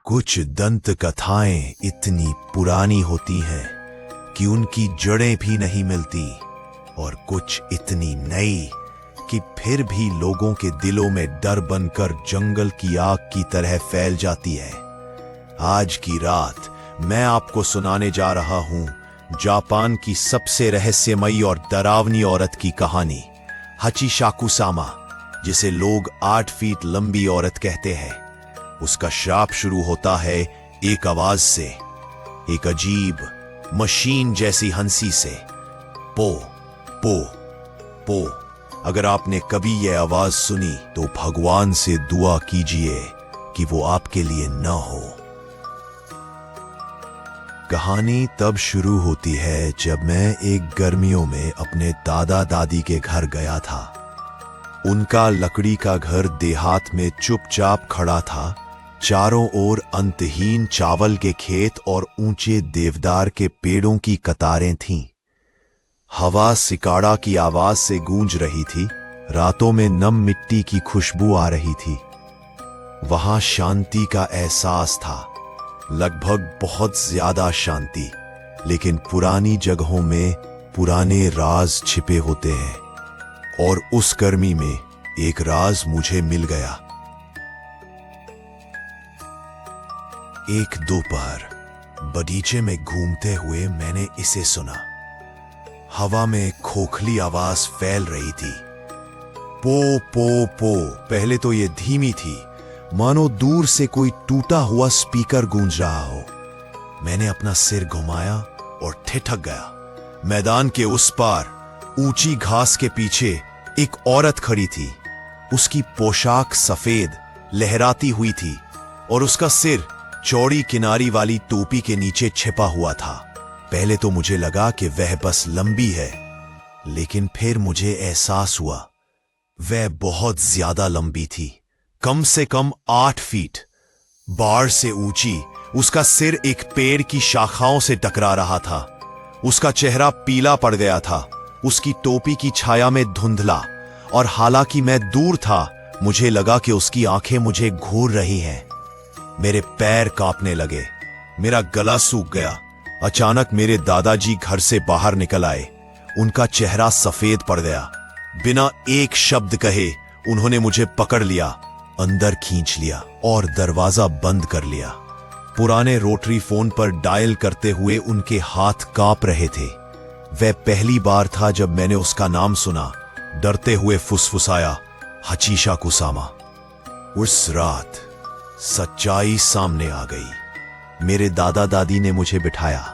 कुछ दंत कथाएं इतनी पुरानी होती हैं कि उनकी जड़ें भी नहीं मिलती, और कुछ इतनी नई कि फिर भी लोगों के दिलों में डर बनकर जंगल की आग की तरह फैल जाती है। आज की रात मैं आपको सुनाने जा रहा हूं जापान की सबसे रहस्यमयी और डरावनी औरत की कहानी, हचिशाकुसामा, जिसे लोग 8 फीट लंबी औरत कहते हैं। उसका श्राप शुरू होता है एक आवाज से, एक अजीब मशीन जैसी हंसी से, पो पो पो। अगर आपने कभी यह आवाज सुनी तो भगवान से दुआ कीजिए कि वो आपके लिए न हो। कहानी तब शुरू होती है जब मैं एक गर्मियों में अपने दादा दादी के घर गया था। उनका लकड़ी का घर देहात में चुपचाप खड़ा था। चारों ओर अंतहीन चावल के खेत और ऊंचे देवदार के पेड़ों की कतारें थीं। हवा सिकाड़ा की आवाज से गूंज रही थी। रातों में नम मिट्टी की खुशबू आ रही थी। वहां शांति का एहसास था, लगभग बहुत ज्यादा शांति। लेकिन पुरानी जगहों में पुराने राज छिपे होते हैं, और उस गर्मी में एक राज मुझे मिल गया। एक दोपहर बगीचे में घूमते हुए मैंने इसे सुना। हवा में एक खोखली आवाज फैल रही थी, पो पो पो। पहले तो ये धीमी थी, मानो दूर से कोई टूटा हुआ स्पीकर गूंज रहा हो। मैंने अपना सिर घुमाया और ठिठक गया। मैदान के उस पार ऊंची घास के पीछे एक औरत खड़ी थी। उसकी पोशाक सफेद लहराती हुई थी और उसका सिर चौड़ी किनारी वाली टोपी के नीचे छिपा हुआ था। पहले तो मुझे लगा कि वह बस लंबी है, लेकिन फिर मुझे एहसास हुआ वह बहुत ज्यादा लंबी थी, कम से कम 8 फीट। बाढ़ से ऊंची उसका सिर एक पेड़ की शाखाओं से टकरा रहा था। उसका चेहरा पीला पड़ गया था, उसकी टोपी की छाया में धुंधला, और हालांकि मैं दूर था, मुझे लगा कि उसकी आंखें मुझे घूर रही हैं। मेरे पैर कांपने लगे, मेरा गला सूख गया। अचानक मेरे दादाजी घर से बाहर निकल आए। उनका चेहरा सफेद पड़ गया। बिना एक शब्द कहे उन्होंने मुझे पकड़ लिया, अंदर खींच लिया और दरवाजा बंद कर लिया। पुराने रोटरी फोन पर डायल करते हुए उनके हाथ कांप रहे थे। वह पहली बार था जब मैंने उसका नाम सुना। डरते हुए फुसफुसाया, हचिशाकुसामा। उस रात सच्चाई सामने आ गई। मेरे दादा दादी ने मुझे बिठाया।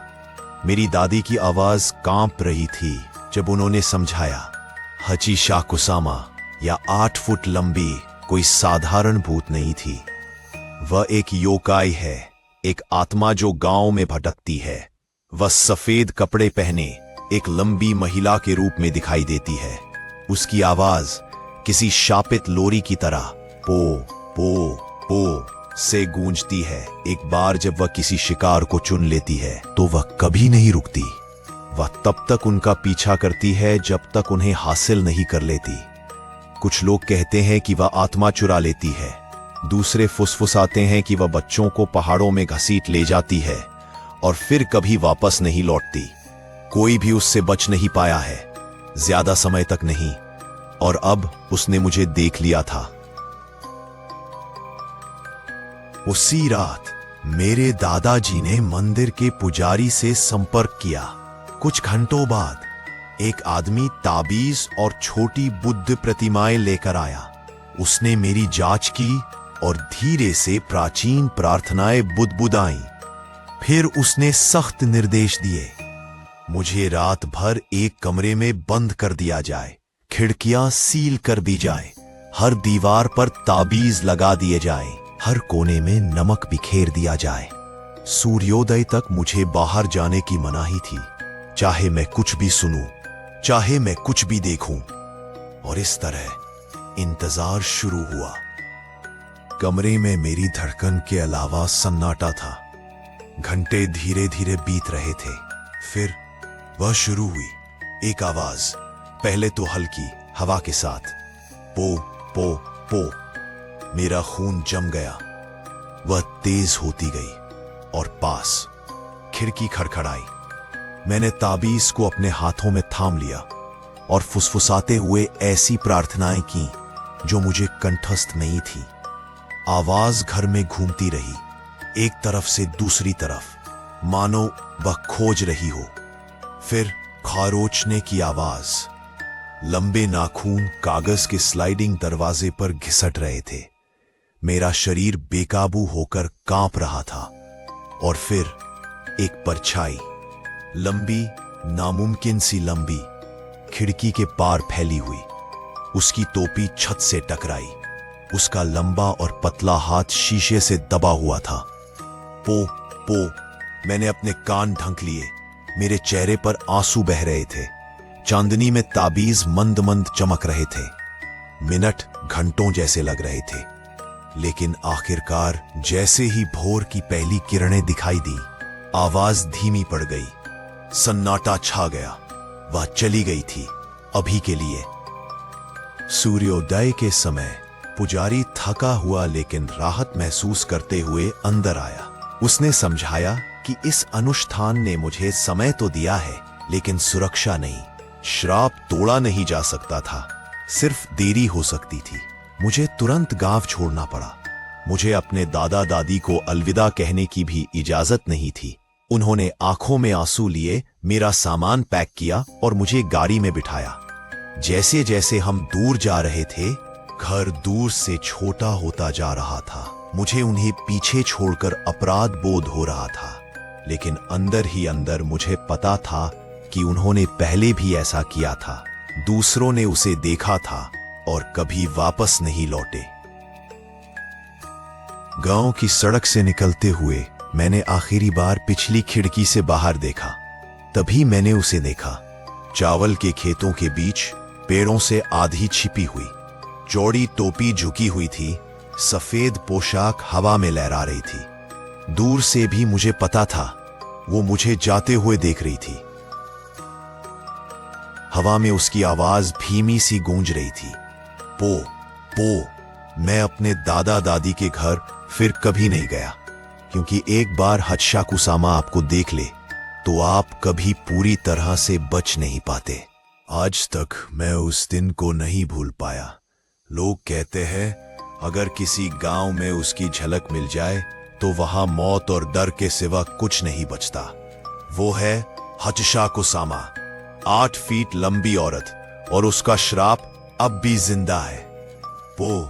मेरी दादी की आवाज कांप रही थी जब उन्होंने समझाया, हचिशाकुसामा या 8 फुट लंबी कोई साधारण भूत नहीं थी। वह एक योकाई है, एक आत्मा जो गांव में भटकती है। वह सफेद कपड़े पहने एक लंबी महिला के रूप में दिखाई देती है। उसकी आवाज किसी शापित लोरी की तरह पो पो पो से गूंजती है। एक बार जब वह किसी शिकार को चुन लेती है तो वह कभी नहीं रुकती। वह तब तक उनका पीछा करती है जब तक उन्हें हासिल नहीं कर लेती। कुछ लोग कहते हैं कि वह आत्मा चुरा लेती है। दूसरे फुसफुसाते हैं कि वह बच्चों को पहाड़ों में घसीट ले जाती है और फिर कभी वापस नहीं लौटती। कोई भी उससे बच नहीं पाया है, ज्यादा समय तक नहीं। और अब उसने मुझे देख लिया था। उसी रात मेरे दादाजी ने मंदिर के पुजारी से संपर्क किया। कुछ घंटों बाद एक आदमी ताबीज और छोटी बुद्ध प्रतिमाएं लेकर आया। उसने मेरी जांच की और धीरे से प्राचीन प्रार्थनाएं बुदबुदाई। फिर उसने सख्त निर्देश दिए, मुझे रात भर एक कमरे में बंद कर दिया जाए, खिड़कियां सील कर दी जाए, हर दीवार पर ताबीज लगा दिए जाए, हर कोने में नमक बिखेर दिया जाए। सूर्योदय तक मुझे बाहर जाने की मनाही थी, चाहे मैं कुछ भी सुनूं, चाहे मैं कुछ भी देखूं। और इस तरह इंतजार शुरू हुआ। कमरे में मेरी धड़कन के अलावा सन्नाटा था। घंटे धीरे धीरे बीत रहे थे। फिर वह शुरू हुई, एक आवाज, पहले तो हल्की हवा के साथ, पो पो पो। मेरा खून जम गया। वह तेज होती गई और पास खिड़की खड़खड़ाई। मैंने ताबीज को अपने हाथों में थाम लिया और फुसफुसाते हुए ऐसी प्रार्थनाएं की जो मुझे कंठस्थ नहीं थी। आवाज घर में घूमती रही, एक तरफ से दूसरी तरफ, मानो वह खोज रही हो। फिर खारोचने की आवाज। लंबे नाखून कागज के स्लाइडिंग दरवाजे पर घिसट रहे थे। मेरा शरीर बेकाबू होकर कांप रहा था। और फिर एक परछाई, लंबी, नामुमकिन सी लंबी, खिड़की के पार फैली हुई। उसकी टोपी छत से टकराई। उसका लंबा और पतला हाथ शीशे से दबा हुआ था। पो पो मैंने अपने कान ढंक लिए। मेरे चेहरे पर आंसू बह रहे थे। चांदनी में ताबीज मंद मंद चमक रहे थे। मिनट घंटों जैसे लग रहे थे, लेकिन आखिरकार जैसे ही भोर की पहली किरणें दिखाई दी, आवाज धीमी पड़ गई। सन्नाटा छा गया। वह चली गई थी, अभी के लिए। सूर्योदय के समय पुजारी थका हुआ लेकिन राहत महसूस करते हुए अंदर आया। उसने समझाया कि इस अनुष्ठान ने मुझे समय तो दिया है, लेकिन सुरक्षा नहीं। श्राप तोड़ा नहीं जा सकता था, सिर्फ देरी हो सकती थी। मुझे तुरंत गांव छोड़ना पड़ा। मुझे अपने दादा दादी को अलविदा कहने की भी इजाजत नहीं थी। उन्होंने आंखों में आंसू लिए मेरा सामान पैक किया और मुझे गाड़ी में बिठाया। जैसे जैसे हम दूर जा रहे थे, घर दूर से छोटा होता जा रहा था। मुझे उन्हें पीछे छोड़कर अपराध बोध हो रहा था, लेकिन अंदर ही अंदर मुझे पता था कि उन्होंने पहले भी ऐसा किया था। दूसरों ने उसे देखा था और कभी वापस नहीं लौटे। गांव की सड़क से निकलते हुए मैंने आखिरी बार पिछली खिड़की से बाहर देखा। तभी मैंने उसे देखा, चावल के खेतों के बीच, पेड़ों से आधी छिपी हुई। चौड़ी टोपी झुकी हुई थी, सफेद पोशाक हवा में लहरा रही थी। दूर से भी मुझे पता था वो मुझे जाते हुए देख रही थी। हवा में उसकी आवाज धीमी सी गूंज रही थी, पो पो। मैं अपने दादा दादी के घर फिर कभी नहीं गया, क्योंकि एक बार हत्शाकुसामा आपको देख ले तो आप कभी पूरी तरह से बच नहीं पाते। आज तक मैं उस दिन को नहीं भूल पाया। लोग कहते हैं अगर किसी गांव में उसकी झलक मिल जाए तो वहां मौत और डर के सिवा कुछ नहीं बचता। वो है हत्शाकुसामा, 8 फीट लंबी औरत, और उसका श्राप अब भी जिंदा है। वो